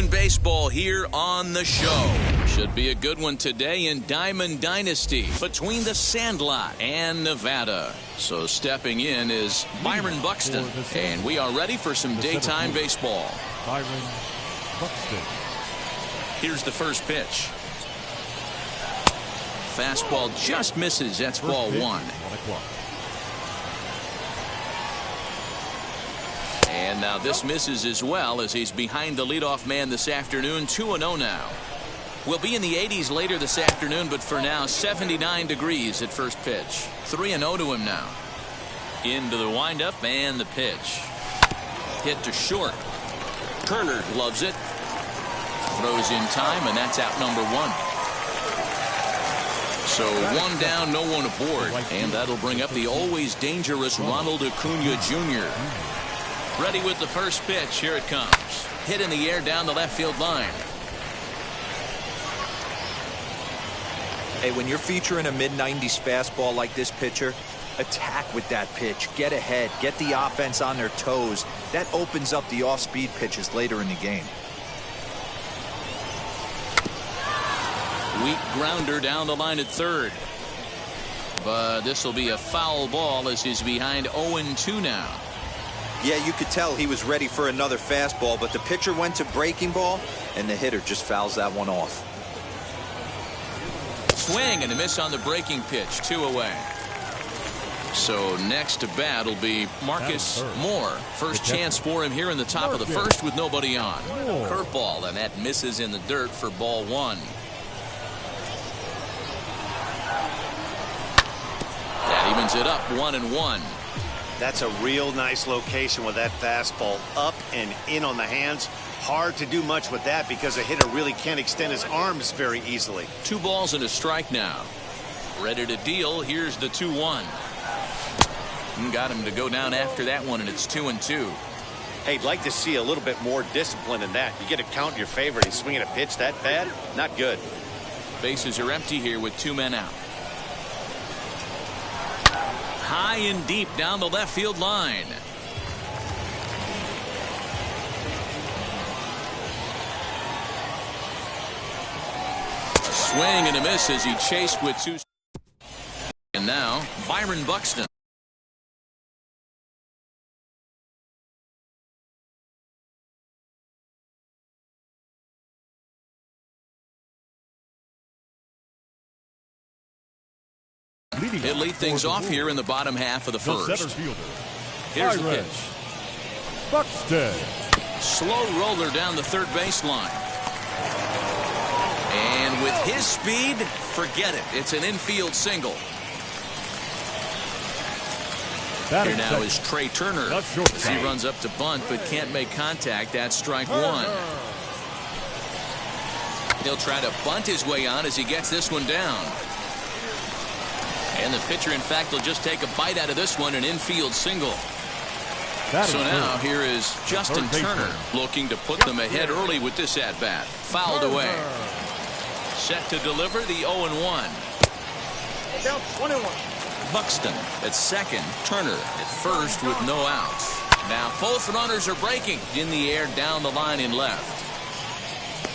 Daytime Baseball here on the show. Should be a good one today in Diamond Dynasty between the Sandlot and Nevada. So stepping in is Byron Buxton, and we are ready for some daytime baseball. Byron Buxton. Here's the first pitch. Fastball just misses. That's ball one. And now this misses as well as he's behind the leadoff man this afternoon. 2-0 now. We'll be in the 80s later this afternoon, but for now 79 degrees at first pitch. 3-0 to him now. Into the windup and the pitch. Hit to short. Turner loves it. Throws in time, and that's out number one. So one down, no one aboard, and that'll bring up the always dangerous Ronald Acuna Jr. Ready with the first pitch. Here it comes. Hit in the air down the left field line. Hey, when you're featuring a mid-90s fastball like this pitcher, attack with that pitch. Get ahead. Get the offense on their toes. That opens up the off-speed pitches later in the game. Weak grounder down the line at third. But this will be a foul ball as he's behind 0-2 now. Yeah, you could tell he was ready for another fastball, but the pitcher went to breaking ball, and the hitter just fouls that one off. Swing and a miss on the breaking pitch. 2 away. So next to bat will be Marcus Moore. First chance for him here in the top of the first with nobody on. Curveball, and that misses in the dirt for ball one. That evens it up 1-1. That's a real nice location with that fastball up and in on the hands. Hard to do much with that because a hitter really can't extend his arms very easily. 2 balls and a strike now. Ready to deal. Here's the 2-1. Got him to go down after that one, and it's 2-2. Hey, I'd like to see a little bit more discipline in that. You get a count in your favor and he's swinging a pitch that bad? Not good. Bases are empty here with 2 men out. High and deep down the left field line. A swing and a miss as he chased with 2. And now Byron Buxton. He'll lead things off here in the bottom half of the first. Here's the pitch. Buxton. Slow roller down the third baseline. And with his speed, forget it. It's an infield single. Here now is Trey Turner. As he runs up to bunt but can't make contact. That's strike one. He'll try to bunt his way on as he gets this one down. And the pitcher, in fact, will just take a bite out of this one, an infield single. So now here is Justin Turner looking to put them ahead early with this at-bat. Fouled away. Set to deliver the 0-1. Buxton at second. Turner at first with no outs. Now both runners are breaking in the air down the line in left.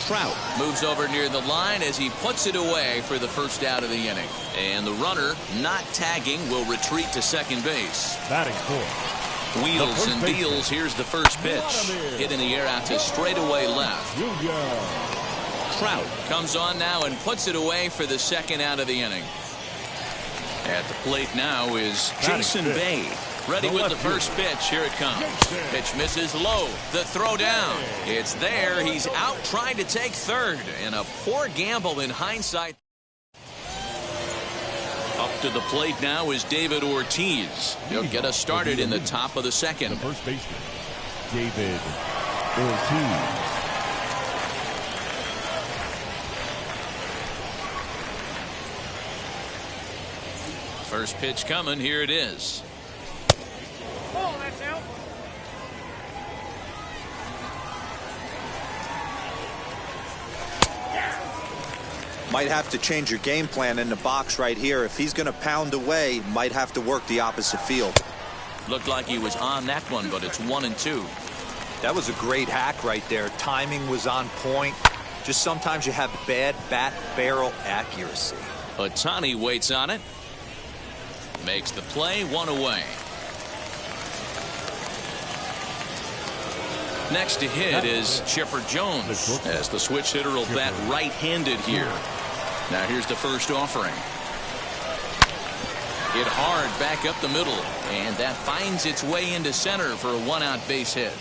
Trout moves over near the line as he puts it away for the first out of the inning. And the runner, not tagging, will retreat to second base. Batting fourth. Wheels and deals. Here's the first pitch. Hit in the air out to straightaway left. Trout comes on now and puts it away for the second out of the inning. At the plate now is Jason Bay. Ready with the first pitch. Here it comes. Pitch misses low. The throw down. It's there. He's out trying to take third. And a poor gamble in hindsight. Up to the plate now is David Ortiz. He'll get us started in the top of the second. The first baseman, David Ortiz. First pitch coming. Here it is. Oh, that's out. Might have to change your game plan in the box right here. If he's going to pound away, might have to work the opposite field. Looked like he was on that one, but it's 1-2. That was a great hack right there. Timing was on point. Just sometimes you have bad bat barrel accuracy. Ohtani waits on it. Makes the play, 1 away. Next to hit is Chipper Jones, as the switch hitter will bat right-handed here. Now here's the first offering. Hit hard back up the middle, and that finds its way into center for a 1-out base hit.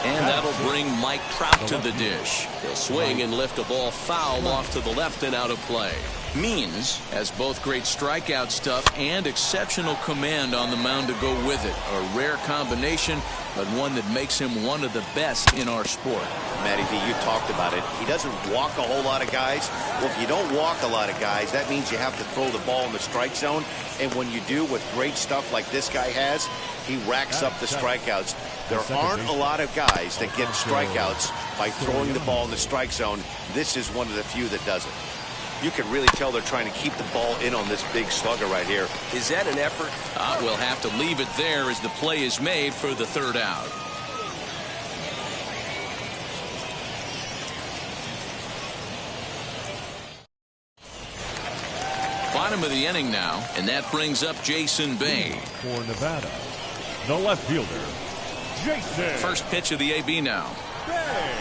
And that'll bring Mike Trout to the dish. He'll swing and lift a ball foul off to the left and out of play. Means has both great strikeout stuff and exceptional command on the mound to go with it. A rare combination, but one that makes him one of the best in our sport. Matty D, you talked about it. He doesn't walk a whole lot of guys. Well, if you don't walk a lot of guys, that means you have to throw the ball in the strike zone. And when you do, with great stuff like this guy has, he racks up the strikeouts. There aren't a lot of guys that get strikeouts by throwing the ball in the strike zone. This is one of the few that does it. You can really tell they're trying to keep the ball in on this big slugger right here. Is that an effort? We'll have to leave it there as the play is made for the 3rd out. Bottom of the inning now, and that brings up Jason Bay. For Nevada, the left fielder, Jason. First pitch of the AB now. Bay.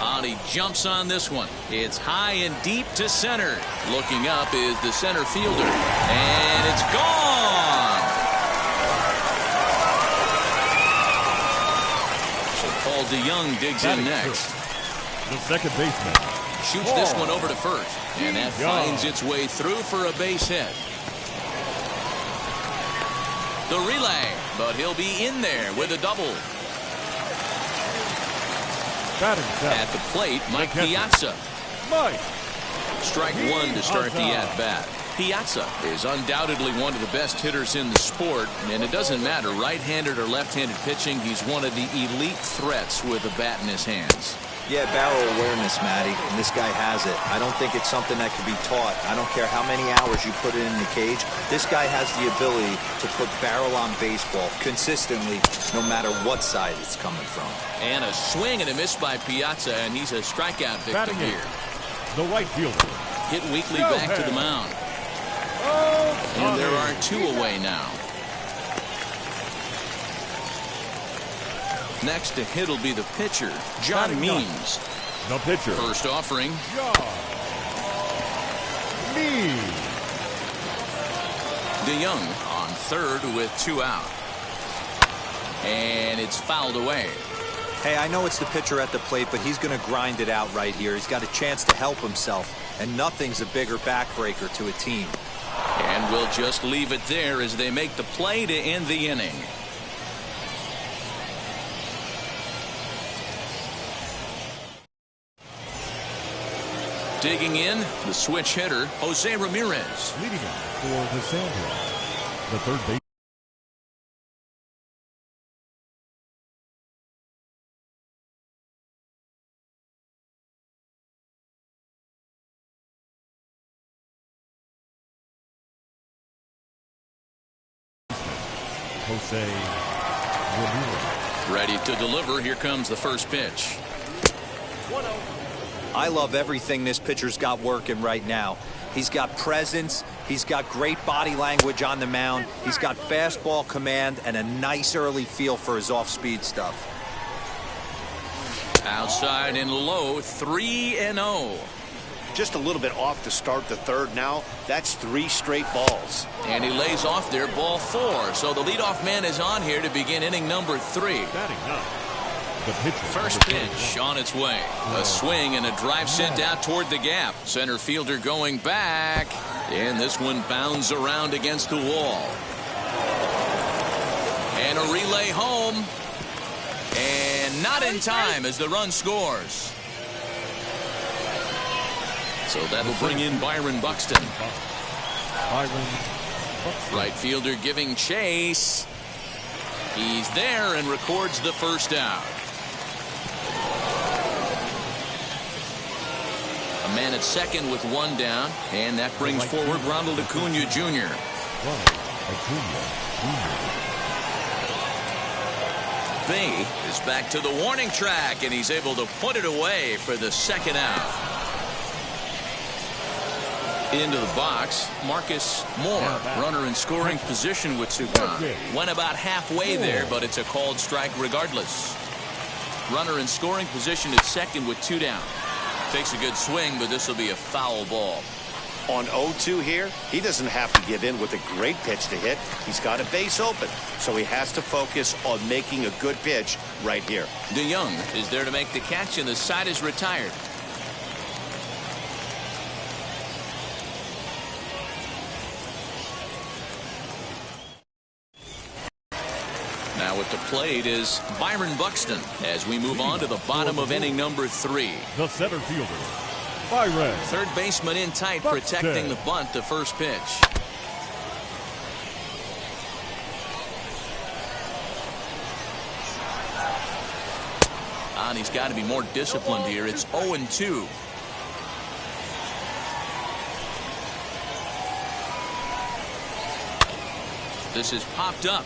And he jumps on this one. It's high and deep to center. Looking up is the center fielder. And it's gone. So Paul DeYoung digs in next. The second baseman. Shoots this one over to first. And that finds its way through for a base hit. The relay. But he'll be in there with a double. At the plate, Mike Piazza. Strike 1 to start the at-bat. Piazza is undoubtedly one of the best hitters in the sport, and it doesn't matter right-handed or left-handed pitching. He's one of the elite threats with a bat in his hands. Yeah, barrel awareness, Matty, and this guy has it. I don't think it's something that can be taught. I don't care how many hours you put it in the cage. This guy has the ability to put barrel on baseball consistently, no matter what side it's coming from. And a swing and a miss by Piazza, and he's a strikeout victim here. The right fielder. Hit weakly back to the mound. And there are 2 away now. Next to hit will be the pitcher, John Means. The pitcher. First offering. John Means. DeYoung on 3rd with 2 out. And it's fouled away. Hey, I know it's the pitcher at the plate, but he's going to grind it out right here. He's got a chance to help himself, and nothing's a bigger backbreaker to a team. And we'll just leave it there as they make the play to end the inning. Digging in, the switch hitter, Jose Ramirez. Leading off for the Sanders. The third base. Jose Ramirez. Ready to deliver. Here comes the first pitch. I love everything this pitcher's got working right now. He's got presence. He's got great body language on the mound. He's got fastball command and a nice early feel for his off-speed stuff. Outside and low, 3-0. Just a little bit off to start the 3rd now. That's 3 straight balls. And he lays off there, ball 4. So the leadoff man is on here to begin inning number 3. Batting up. The pitcher. First pitch on its way. A swing and a drive sent out toward the gap. Center fielder going back. And this one bounds around against the wall. And a relay home. And not in time as the run scores. So that'll bring in Byron Buxton. Right fielder giving chase. He's there and records the first out. A man at second with 1 down, and that brings forward Ronald Acuna Jr. Ronald Acuna Jr. Bay is back to the warning track, and he's able to put it away for the second out. Into the box, Marcus Moore, runner in scoring position with Sukan. Went about halfway there, but it's a called strike regardless. Runner in scoring position at second with 2 down. Takes a good swing, but this will be a foul ball. On 0-2 here, he doesn't have to give in with a great pitch to hit. He's got a base open, so he has to focus on making a good pitch right here. DeYoung is there to make the catch, and the side is retired. Now at the plate is Byron Buxton as we move on to the bottom of inning number 3. The center fielder, Byron. Third baseman in tight, protecting the bunt, the first pitch. And he's got to be more disciplined here. It's 0-2. This is popped up.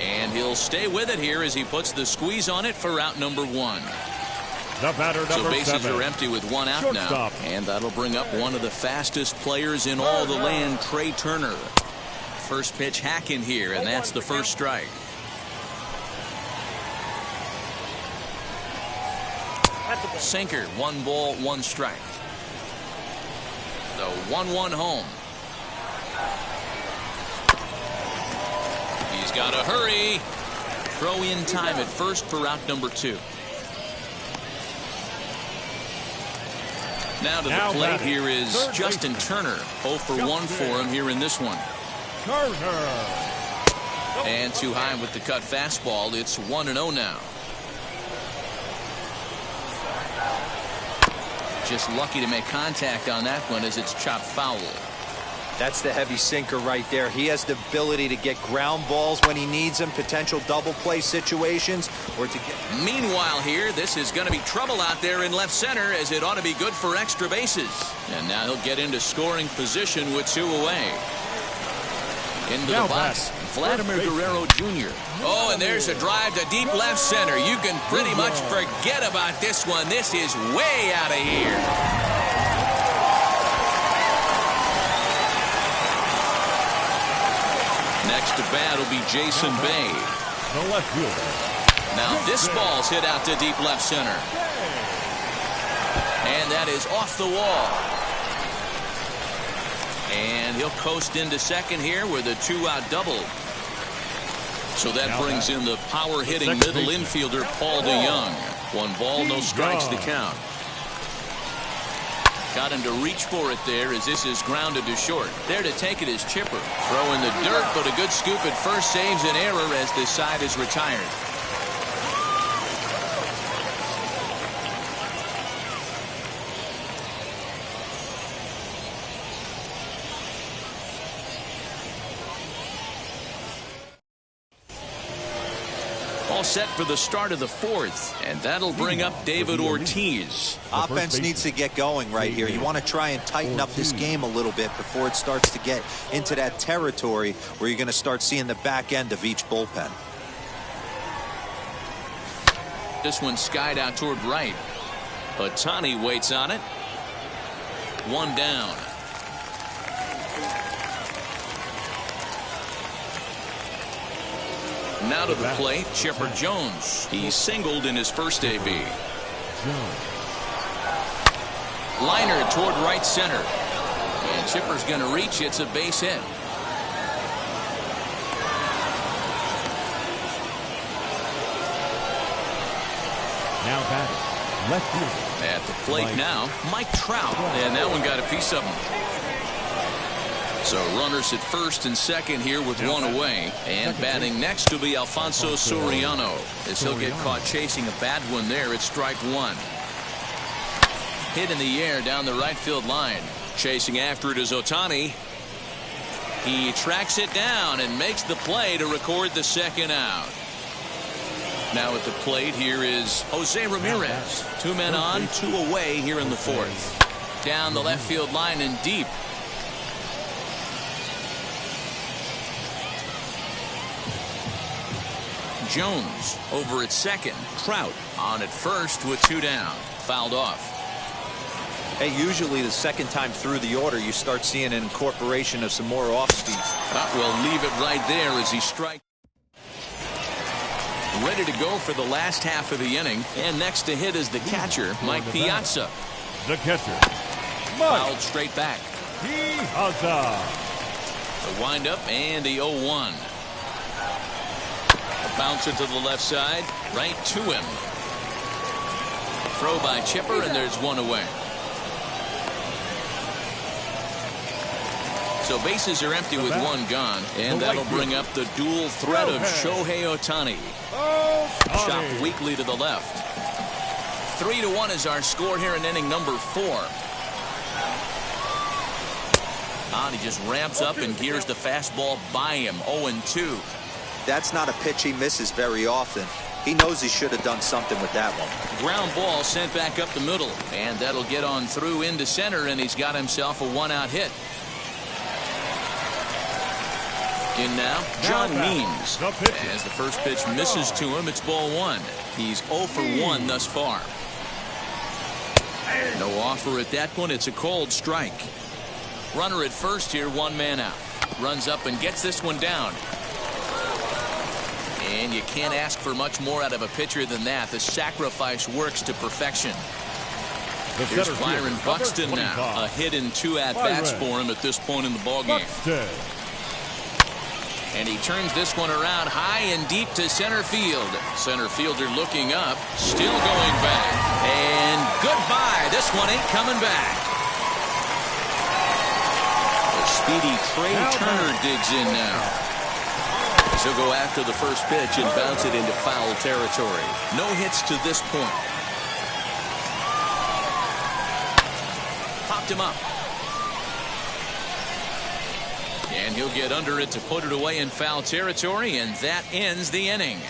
And he'll stay with it here as he puts the squeeze on it for out number 1. The batter, number so bases 7. are empty with 1 out Shortstop. now. And that'll bring up one of the fastest players in all the land, Trey Turner. First pitch hacking here, and that's the first strike. Sinker, 1 ball, 1 strike. The 1-1 home. He's got to hurry. Throw in time at first for out number 2. Now to the plate here is Justin Turner. 0 for 1 for him here in this one. Turner. And too high with the cut fastball. It's 1-0 now. Just lucky to make contact on that one as it's chopped foul. That's the heavy sinker right there. He has the ability to get ground balls when he needs them, potential double play situations, or to get... Meanwhile here, this is going to be trouble out there in left center, as it ought to be good for extra bases. And now he'll get into scoring position with 2 away. Into the box, Vladimir Guerrero Jr. Oh, and there's a drive to deep left center. You can pretty much forget about this one. This is way out of here. Next to bat will be Jason Bay. The left fielder. Now this ball's hit out to deep left center. And that is off the wall. And he'll coast into second here with a 2-out double. So that brings in the power-hitting middle infielder, Paul DeYoung. 1 ball, no strikes to count. Got him to reach for it there as this is grounded to short. There to take it is Chipper. Throw in the dirt, but a good scoop at first saves an error as this side is retired. All set for the start of the 4th, and that'll bring up David Ortiz. Offense needs to get going right here. You want to try and tighten up this game a little bit before it starts to get into that territory where you're going to start seeing the back end of each bullpen. This one skied out toward right. Ohtani waits on it. 1 down. Now to the plate, Chipper Jones. He singled in his first AB. Liner toward right center. And Chipper's going to reach. It's a base hit. Now batting, left fielder. At the plate now, Mike Trout. And that one got a piece of him. So runners at first and second here with 1 away. And batting next will be Alfonso Soriano, as he'll get caught chasing a bad one there at strike 1. Hit in the air down the right field line. Chasing after it is Ohtani. He tracks it down and makes the play to record the second out. Now at the plate here is Jose Ramirez. 2 men on, 2 away here in the 4th. Down the left field line and deep. Jones over at second. Trout on at first with 2 down. Fouled off. Hey, usually the second time through the order, you start seeing an incorporation of some more off speeds. We'll leave it right there as he strikes. Ready to go for the last half of the inning. And next to hit is the catcher, Mike Piazza. The catcher, Fouled straight back. Piazza. The windup and the 0-1. Bounce it to the left side, right to him. Throw by Chipper, and there's 1 away. So bases are empty with 1 gone, and that'll bring up the dual threat of Shohei Ohtani. Chopped weakly to the left. 3-1 is our score here in inning number 4. He just ramps up and gears the fastball by him. 0-2. That's not a pitch he misses very often. He knows he should have done something with that one. Ground ball sent back up the middle, and that'll get on through into center, and he's got himself a 1-out hit. In now, John Means. As the first pitch misses to him, it's ball 1. He's 0 for 1 thus far. No offer at that point. It's a cold strike. Runner at first here, 1 man out. Runs up and gets this one down. And you can't ask for much more out of a pitcher than that. The sacrifice works to perfection. Here's Byron Buxton now. A hit in 2 at-bats for him at this point in the ballgame. And he turns this one around high and deep to center field. Center fielder looking up, still going back. And goodbye. This one ain't coming back. The speedy Trey Turner digs in now. He'll go after the first pitch and bounce it into foul territory. No hits to this point. Popped him up. And he'll get under it to put it away in foul territory, and that ends the inning.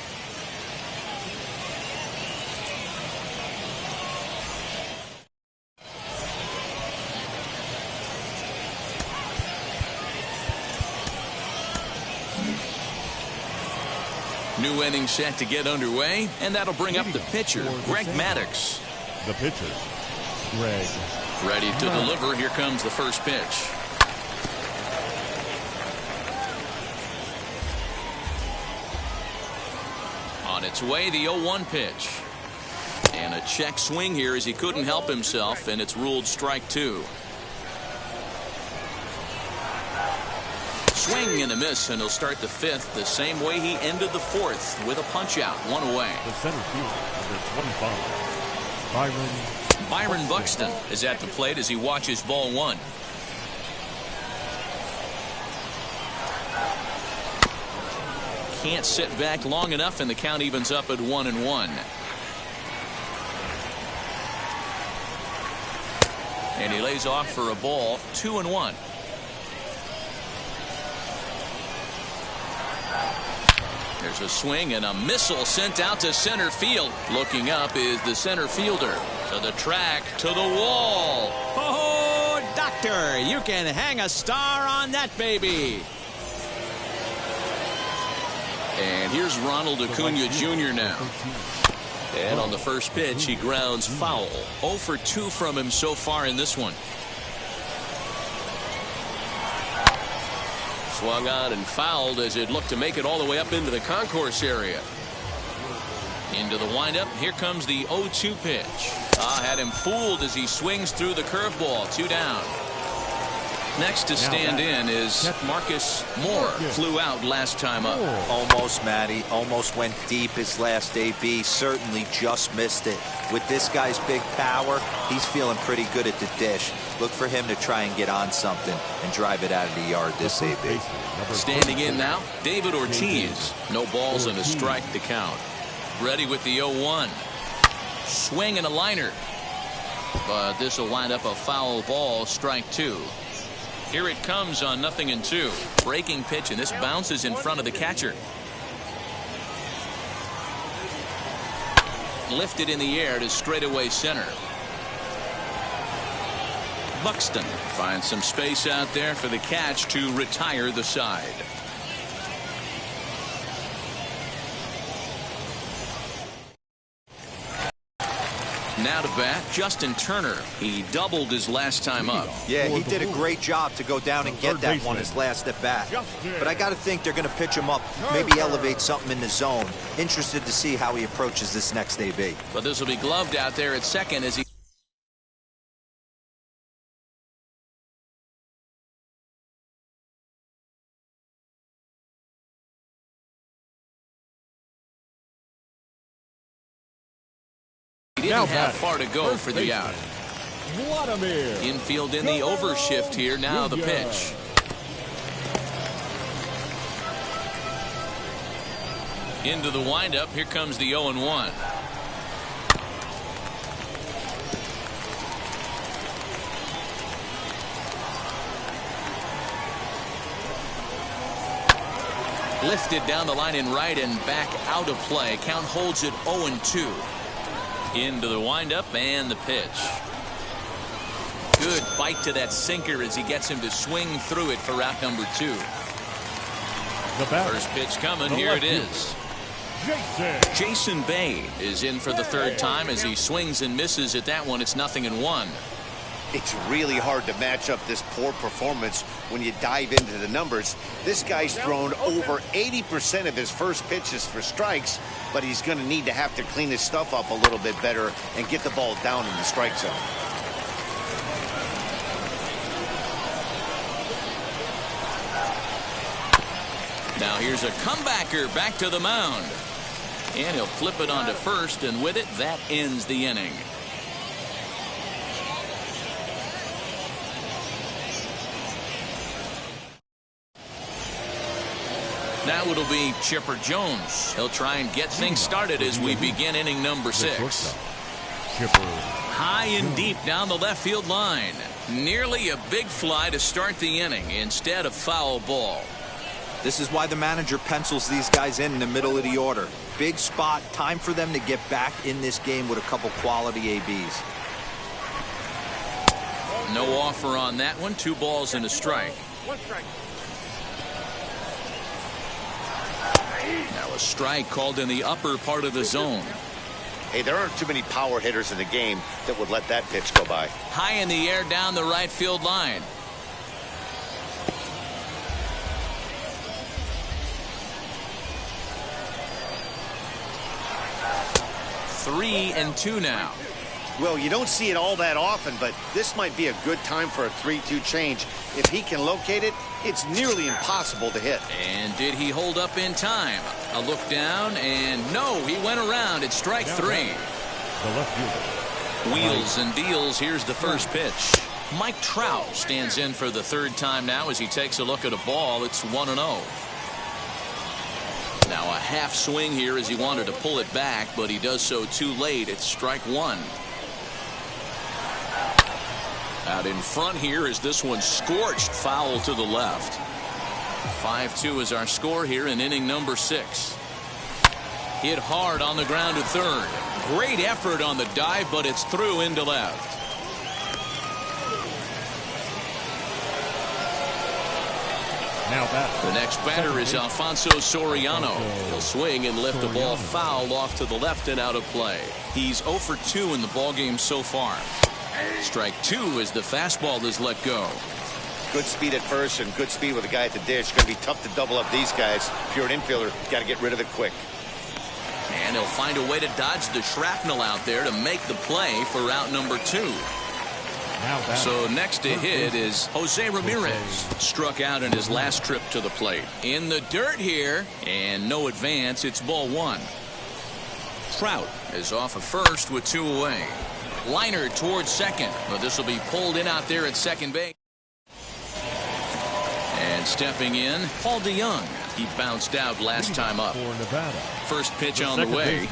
New inning set to get underway, and that'll bring up the pitcher, Greg Maddux. The pitcher, Greg. Ready to deliver. Here comes the first pitch. On its way, the 0-1 pitch. And a check swing here as he couldn't help himself, and it's ruled strike 2. Swing and a miss, and he'll start the 5th the same way he ended the 4th with a punch out, 1 away. The center fielder, number 25, Byron Buxton is at the plate as he watches ball 1. Can't sit back long enough, and the count evens up at 1-1. And he lays off for a ball, 2-1. There's a swing and a missile sent out to center field. Looking up is the center fielder. To the track, to the wall. Oh, doctor, you can hang a star on that baby. And here's Ronald Acuna Jr. now. And on the first pitch, he grounds foul. 0 for 2 from him so far in this one. Swung on and fouled as it looked to make it all the way up into the concourse area. Into the windup. Here comes the 0-2 pitch. Had him fooled as he swings through the curveball. 2 down. Next to stand in is Marcus Moore. Flew out last time up. Almost, Matty. Almost went deep his last AB. Certainly just missed it. With this guy's big power, he's feeling pretty good at the dish. Look for him to try and get on something and drive it out of the yard this AB. Standing in now, David Ortiz. No balls and a strike to count. Ready with the 0-1. Swing and a liner. But this will wind up a foul ball, strike 2. Here it comes on 0-2. Breaking pitch, and this bounces in front of the catcher. Lifted in the air to straightaway center. Buxton finds some space out there for the catch to retire the side. Now to bat, Justin Turner. He doubled his last time up. Yeah, he did a great job to go down and get that one his last at bat. But I got to think they're going to pitch him up, maybe elevate something in the zone. Interested to see how he approaches this next AB. But this will be gloved out there at second as he didn't have far to go for the out. Infield in the overshift here. Now the pitch. Into the windup. Here comes the 0-1. Lifted down the line in right and back out of play. Count holds it 0-2. Into the windup and the pitch. Good bite to that sinker as he gets him to swing through it for out number 2. First pitch coming. Here it is. Jason Bay is in for the third time as he swings and misses at that one. It's 0-1. It's really hard to match up this poor performance when you dive into the numbers. This guy's thrown over 80% of his first pitches for strikes, but he's going to need to have to clean his stuff up a little bit better and get the ball down in the strike zone. Now here's a comebacker back to the mound. And he'll flip it onto first, and with it, that ends the inning. Now it'll be Chipper Jones. He'll try and get things started as we begin inning number 6. High and deep down the left field line. Nearly a big fly to start the inning instead of foul ball. This is why the manager pencils these guys in the middle of the order. Big spot. Time for them to get back in this game with a couple quality ABs. No offer on that one. 2 balls and a strike. 1 strike. Now a strike called in the upper part of the zone. Hey, there aren't too many power hitters in the game that would let that pitch go by. High in the air down the right field line. Three and 2 now. Well, you don't see it all that often, but this might be a good time for a 3-2 change. If he can locate it, it's nearly impossible to hit. And did he hold up in time? A look down, and no, he went around. It's strike 3. The left fielder. Wheels and deals. Here's the first pitch. Mike Trout stands in for the third time now as he takes a look at a ball. It's 1-0. Now a half swing here as he wanted to pull it back, but he does so too late. It's strike 1. Out in front here is this one scorched foul to the left. 5-2 is our score here in inning number 6. Hit hard on the ground to third. Great effort on the dive, but it's through into left. Now batter. The next batter is Alfonso Soriano. He'll swing and lift the ball foul off to the left and out of play. He's 0 for 2 in the ballgame so far. Strike 2 as the fastball is let go. Good speed at first and good speed with the guy at the dish. Going to be tough to double up these guys. If you're an infielder, got to get rid of it quick. And he'll find a way to dodge the shrapnel out there to make the play for out number 2. So next to hit is Jose Ramirez. Struck out in his last trip to the plate. In the dirt here, and no advance. It's ball 1. Trout is off of first with 2 away. Liner towards second, but this will be pulled in out there at second base. And stepping in, Paul DeYoung. He bounced out last time up. First pitch on the way.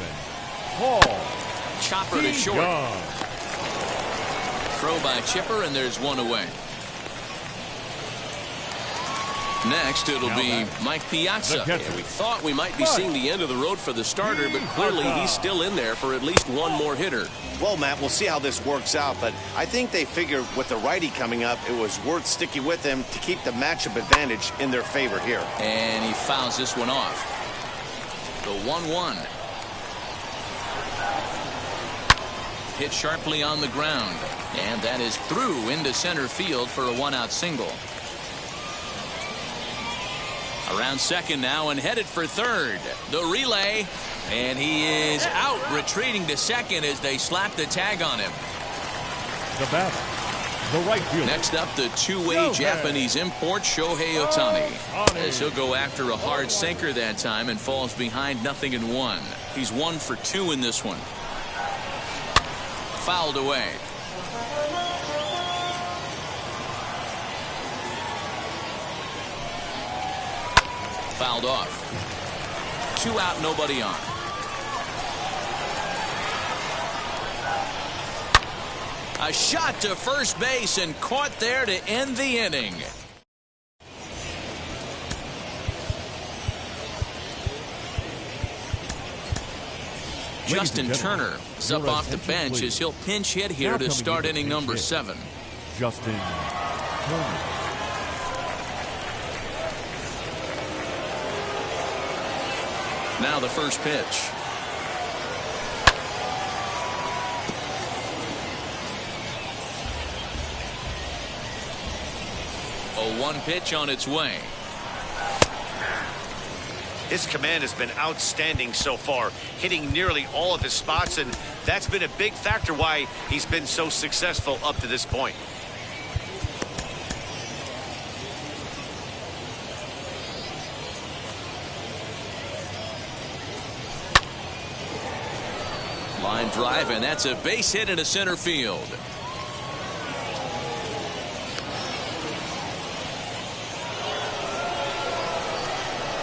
Chopper to short. Throw by Chipper, and there's 1 away. Next, it'll be Mike Piazza. Yeah, we thought we might be seeing the end of the road for the starter, but clearly he's still in there for at least 1 more hitter. Well, Matt, we'll see how this works out, but I think they figured with the righty coming up, it was worth sticking with him to keep the matchup advantage in their favor here. And he fouls this one off. The 1-1. hit sharply on the ground. And that is through into center field for a one-out single. Around second now and headed for third. The relay. And he is out, retreating to second as they slap the tag on him. The batter, the right fielder. Next up, the two-way Japanese import, Shohei Ohtani. As he'll go after a hard sinker that time and falls behind 0-1. He's 1 for 2 in this one. Fouled away. Fouled off. 2 out, nobody on. A shot to first base and caught there to end the inning. Justin Turner is up off the bench as he'll pinch hit here to start inning number 7. Justin Turner. Now the first pitch. A 1 pitch on its way. His command has been outstanding so far, hitting nearly all of his spots, and that's been a big factor why he's been so successful up to this point. Line drive, and that's a base hit into center field.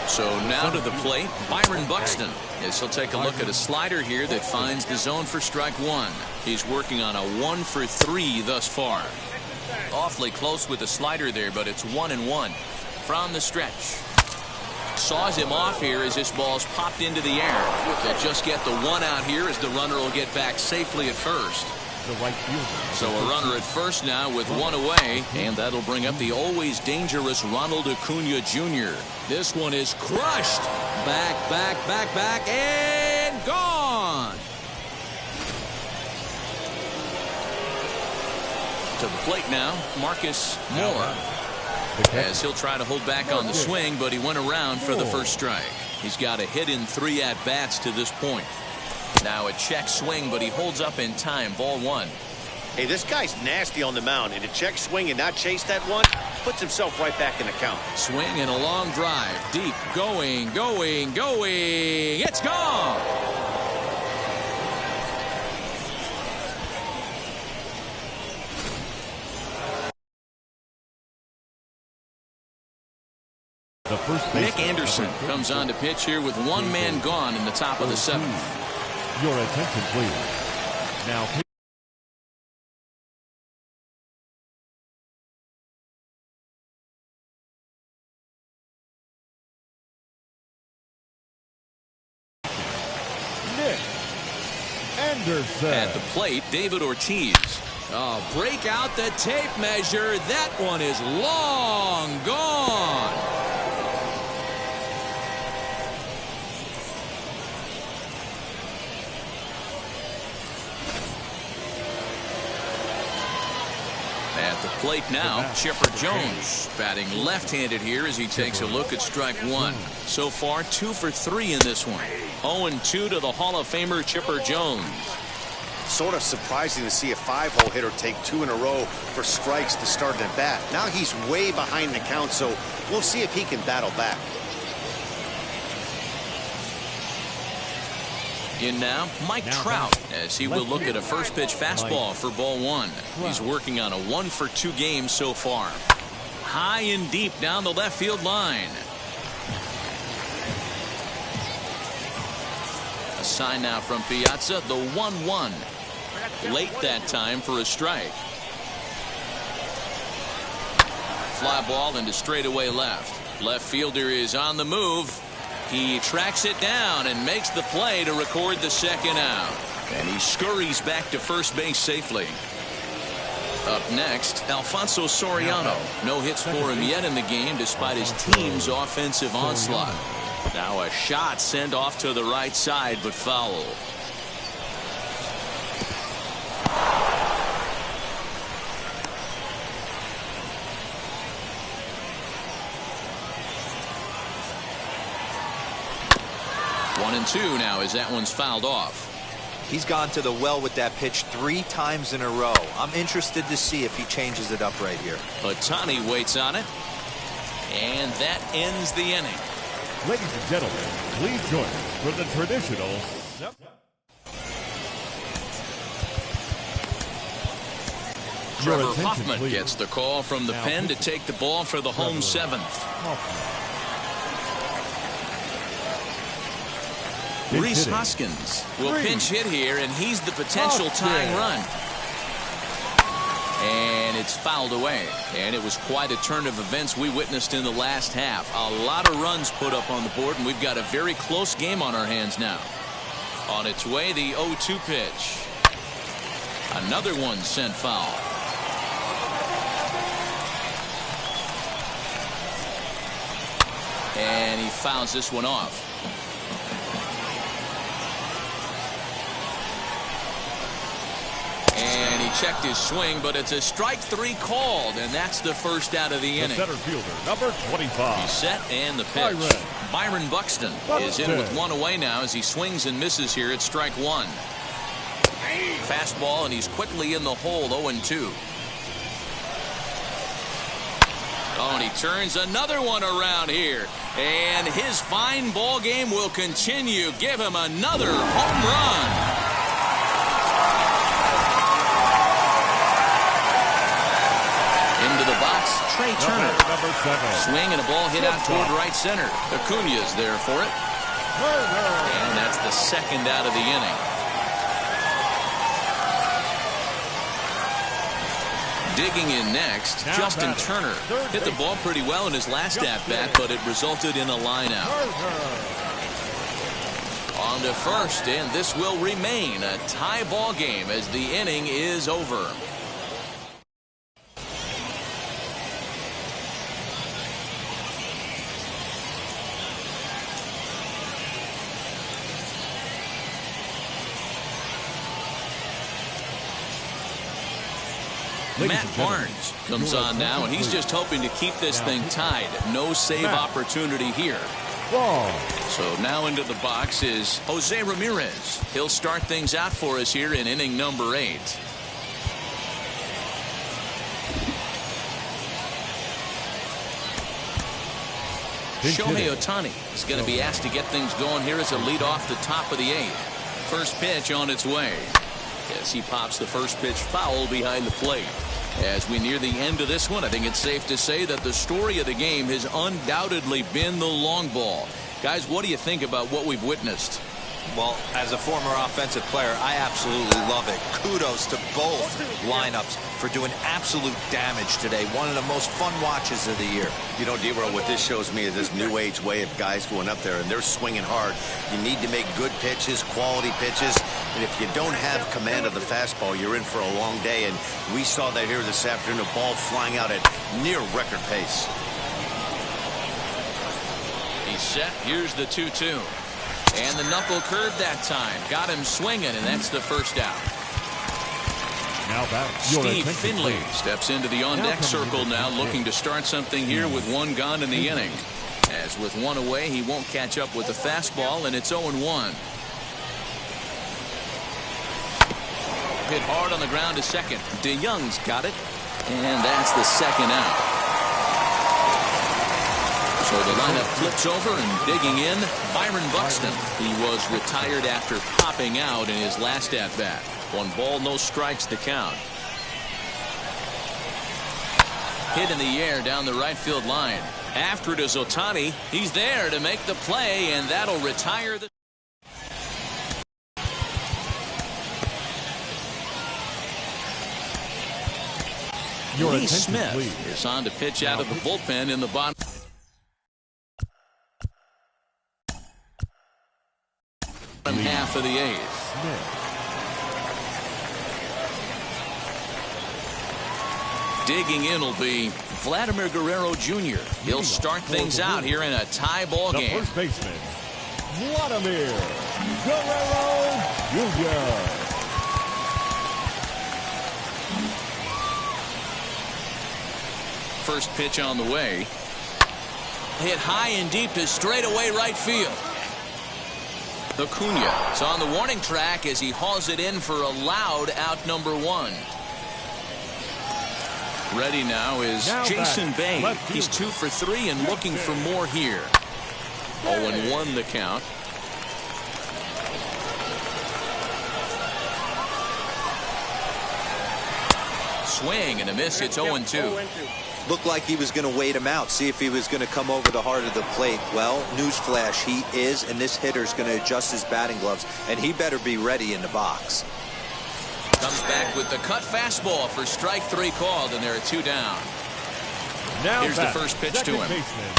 So now to the plate, Byron Buxton, as he'll take a look at a slider here that finds the zone for strike 1. He's working on a 1 for 3 thus far. Awfully close with the slider there, but it's 1-1 from the stretch. Saws him off here as this ball's popped into the air. They'll just get the 1 out here as the runner will get back safely at first. The right fielder. So a runner at first now with 1 away, and that'll bring up the always dangerous Ronald Acuna Jr. This one is crushed. Back, and gone. To the plate now, Marcus Moore. As he'll try to hold back on the swing, but he went around for the first strike. He's got a hit in 3 at-bats to this point. Now a check swing, but he holds up in time. Ball 1. Hey, this guy's nasty on the mound, and to check swing and not chase that one puts himself right back in the count. Swing and a long drive. Deep. Going. It's gone. The first Nick Anderson comes on to pitch here with 1 man gone in the top of the 7th. Your attention, please. Now. Nick Anderson. At the plate, David Ortiz. Oh, break out the tape measure. That one is long gone. At the plate now, Chipper Jones batting left-handed here as he takes a look at strike 1. So far, 2 for 3 in this one. 0-2 to the Hall of Famer Chipper Jones. Sort of surprising to see a 5-hole hitter take 2 in a row for strikes to start an at-bat. Now he's way behind the count, so we'll see if he can battle back. In now, Mike Trout, as he will look at a first pitch fastball for ball 1. He's working on a 1 for 2 game so far. High and deep down the left field line. A sign now from Piazza, the 1-1. Late that time for a strike. Fly ball into straightaway left. Left fielder is on the move. He tracks it down and makes the play to record the 2nd out. And he scurries back to first base safely. Up next, Alfonso Soriano. No hits for him yet in the game despite his team's offensive onslaught. Now a shot sent off to the right side, but foul. 1-2 now as that one's fouled off. He's gone to the well with that pitch 3 times in a row. I'm interested to see if he changes it up right here. Ohtani waits on it. And that ends the inning. Ladies and gentlemen, please join us for the traditional. Trevor Hoffman gets the call from the pen to take the ball for the home 7th. Rhys Hoskins will pinch hit here, and he's the potential tying run. And it's fouled away. And it was quite a turn of events we witnessed in the last half. A lot of runs put up on the board, and we've got a very close game on our hands now. On its way, the 0-2 pitch. Another one sent foul. And he fouls this one off. And he checked his swing, but it's a strike 3 called, and that's the first out of the inning. Center fielder, number 25. He's set, and the pitch. Byron Buxton is in with 1 away now as he swings and misses here at strike 1. Fastball, and he's quickly in the hole, 0-2. Oh, and he turns another one around here. And his fine ball game will continue. Give him another home run. Into the box, Trey Turner. Swing and a ball hit out toward right center. Acuna's there for it. And that's the second out of the inning. Digging in next, Justin Turner hit the ball pretty well in his last at-bat, but it resulted in a line out. On to first, and this will remain a tie ball game as the inning is over. Matt Barnes comes on now, and he's just hoping to keep this thing tied. No save opportunity here. So now into the box is Jose Ramirez. He'll start things out for us here in inning number 8. Shohei Ohtani is going to be asked to get things going here as a lead off the top of the 8th. First pitch on its way. As he pops the first pitch foul behind the plate. As we near the end of this one, I think it's safe to say that the story of the game has undoubtedly been the long ball. Guys, what do you think about what we've witnessed? Well, as a former offensive player, I absolutely love it. Kudos to both lineups for doing absolute damage today. One of the most fun watches of the year. You know, D-Roll, what this shows me is this new age way of guys going up there, and they're swinging hard. You need to make good pitches, quality pitches, and if you don't have command of the fastball, you're in for a long day, and we saw that here this afternoon, a ball flying out at near record pace. He's set. Here's the 2-2. And the knuckle curve that time. Got him swinging, and that's the first out. Now back. Steve Finley steps into the on-deck circle now, looking to start something here with 1 gone in the inning. As with 1 away, he won't catch up with the fastball, and it's 0-1. Hit hard on the ground to second. DeYoung's got it, and that's the second out. So the lineup flips over, and digging in, Byron Buxton. He was retired after popping out in his last at-bat. 1 ball, no strikes to count. Hit in the air down the right field line. After it is Ohtani. He's there to make the play, and that'll retire the... Lee Smith is on to pitch out of the bullpen in the bottom half of the 8th. Digging in will be Vladimir Guerrero Jr. He'll start things out here in a tie ball game. The first baseman, Vladimir Guerrero Jr. First pitch on the way. Hit high and deep to straightaway right field. Acuna is on the warning track as he hauls it in for a loud out number 1. Ready now is Jason Bay. He's 2 for 3 and looking for more here. 0-1 the count. Swing and a miss. It's 0-2. Looked like he was going to wait him out, see if he was going to come over the heart of the plate. Well, newsflash, he is, and this hitter's going to adjust his batting gloves, and he better be ready in the box. Comes back with the cut fastball for strike 3 called, and there are 2 down. Now here's the first pitch to him. Baseman,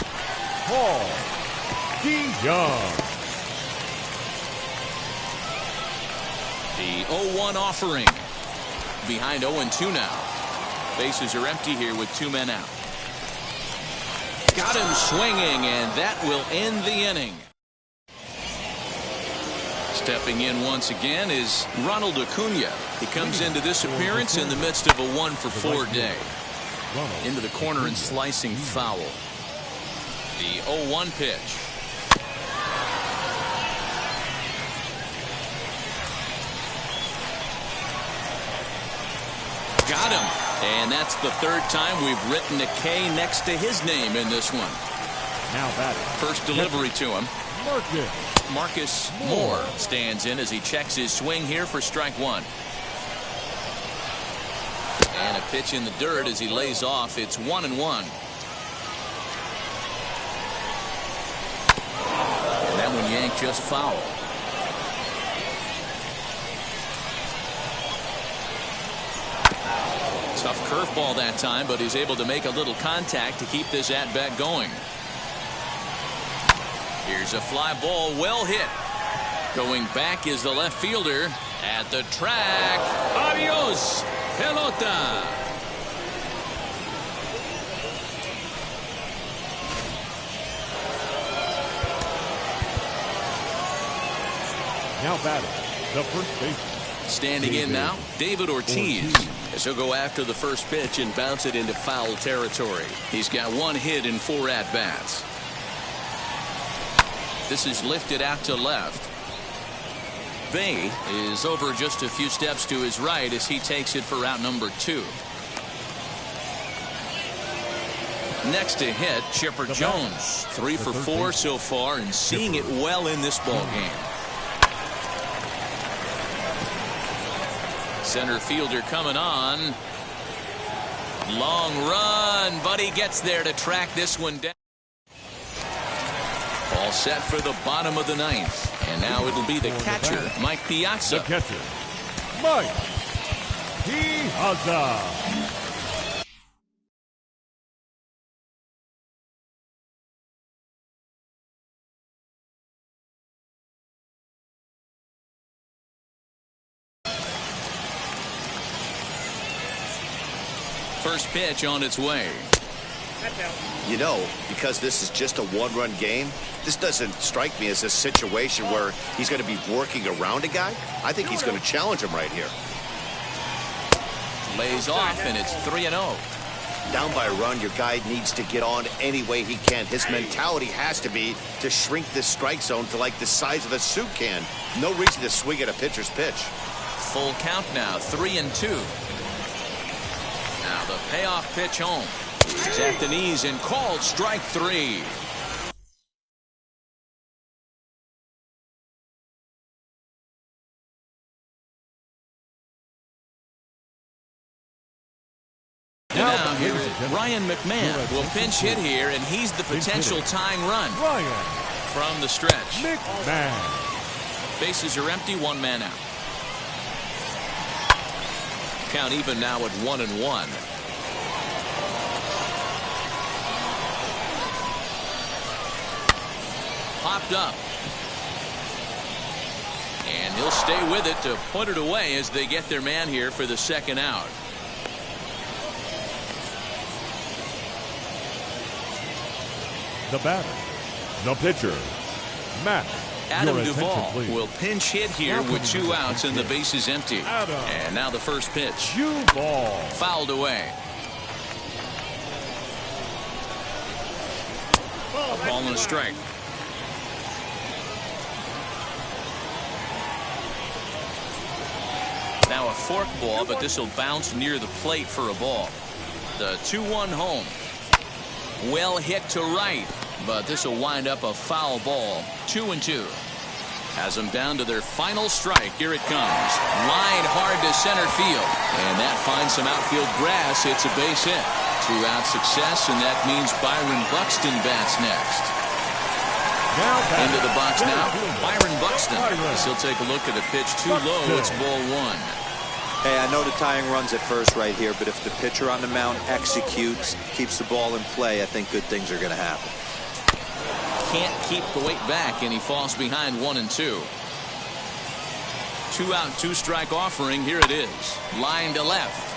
Paul DeYoung. The 0-1 offering. Behind 0-2 now. Bases are empty here with 2 men out. Got him swinging, and that will end the inning. Stepping in once again is Ronald Acuna. He comes into this appearance in the midst of a 1-for-4 day. Into the corner and slicing foul. The 0-1 pitch. Got him. And that's the 3rd time we've written a K next to his name in this one. Now batting. First delivery to him. Marcus Moore stands in as he checks his swing here for strike 1. And a pitch in the dirt as he lays off. It's 1-1. And that one yanked just foul. Tough curveball that time, but he's able to make a little contact to keep this at-bat going. Here's a fly ball, well hit. Going back is the left fielder at the track. Adios, pelota. Now batting, the first baseman. Standing in now, David Ortiz. As he'll go after the first pitch and bounce it into foul territory. He's got 1 hit in 4 at-bats. This is lifted out to left. Bay is over just a few steps to his right as he takes it for out number 2. Next to hit, Chipper Jones. 3 for 4 so far and seeing it well in this ball game. Center fielder coming on. Long run, but he gets there to track this one down. All set for the bottom of the 9th. And now it'll be the catcher, Mike Piazza. The catcher, Mike Piazza. First pitch on its way. You know, because this is just a 1-run game, this doesn't strike me as a situation where he's going to be working around a guy. I think he's going to challenge him right here. Lays off, and it's 3-0. Down by a run, your guy needs to get on any way he can. His mentality has to be to shrink this strike zone to like the size of a soup can. No reason to swing at a pitcher's pitch. Full count now, 3-2. Now the payoff pitch home. He's at the knees and called strike 3. Now here is Ryan McMahon will pinch hit here, and he's the potential tying run from the stretch. McMahon. Bases are empty, 1 man out. Count even now at 1-1. Popped up. And he'll stay with it to put it away as they get their man here for the 2nd out. The batter, the pitcher, Matt. Adam Duvall will pinch hit here with 2 outs and the base is empty. And now the first pitch. Duvall. Fouled away. Ball and a strike. forkball, but this will bounce near the plate for a ball. The 2-1 home. Well hit to right, but this will wind up a foul ball. 2-2. Has them down to their final strike. Here it comes. Line hard to center field. And that finds some outfield grass. It's a base hit. 2-out success, and that means Byron Buxton bats next. Into the box now, Byron Buxton. He'll take a look at a pitch too low. It's ball 1. Hey, I know the tying run's at first right here, but if the pitcher on the mound executes, keeps the ball in play, I think good things are going to happen. Can't keep the weight back, and he falls behind 1-2. 2-out, 2-strike offering. Here it is. Line to left.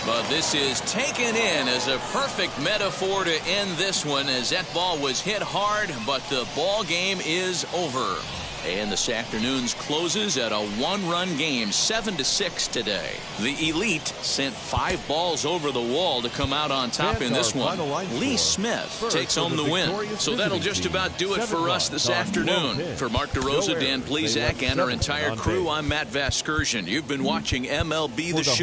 But this is taken in as a perfect metaphor to end this one, as that ball was hit hard, but the ball game is over. And this afternoon's closes at a 1-run game, 7-6 today. The Elite sent 5 balls over the wall to come out on top in this one. Lee Smith takes home the win. So that'll just about do it for us this afternoon. For Mark DeRosa, Dan Plezak, and our entire crew, I'm Matt Vasgersian. You've been watching MLB The Show.